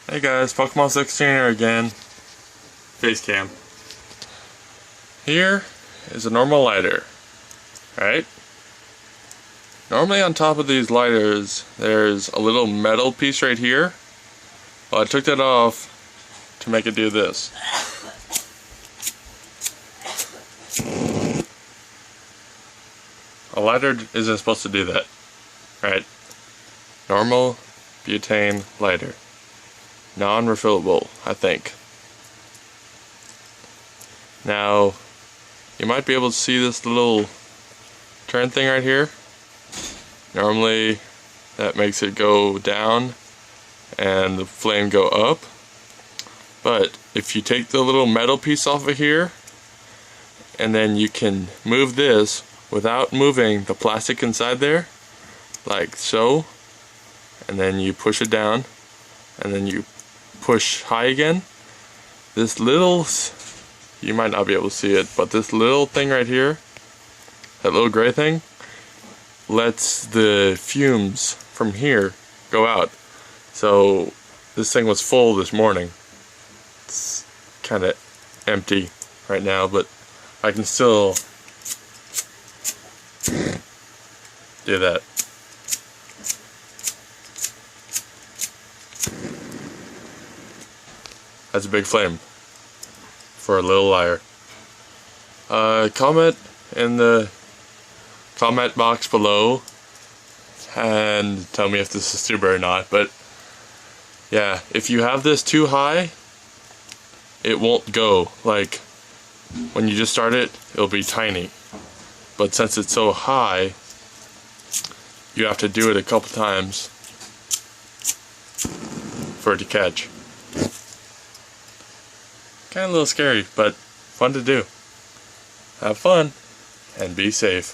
Hey guys, Pokemon 16 here again. Facecam. Here is a normal lighter. Right? Normally on top of these lighters, there's a little metal piece right here. Well, I took that off to make it do this. A lighter isn't supposed to do that. Right? Normal butane lighter. Non-refillable, I think. Now, you might be able to see this little turn thing right here. Normally, that makes it go down and the flame go up. But if you take the little metal piece off of here, and then you can move this without moving the plastic inside there, like so, and then you push it down, and then you push high again, this little, you might not be able to see it, but this little thing right here, that little gray thing, lets the fumes from here go out. So this thing was full this morning. It's kind of empty right now, but I can still do that. That's a big flame for a little lighter. Comment in the comment box below and tell me if this is super or not. But yeah, if you have this too high, it won't go. Like when you just start it, it'll be tiny. But since it's so high, you have to do it a couple times for it to catch. Kind of a little scary, but fun to do. Have fun and be safe.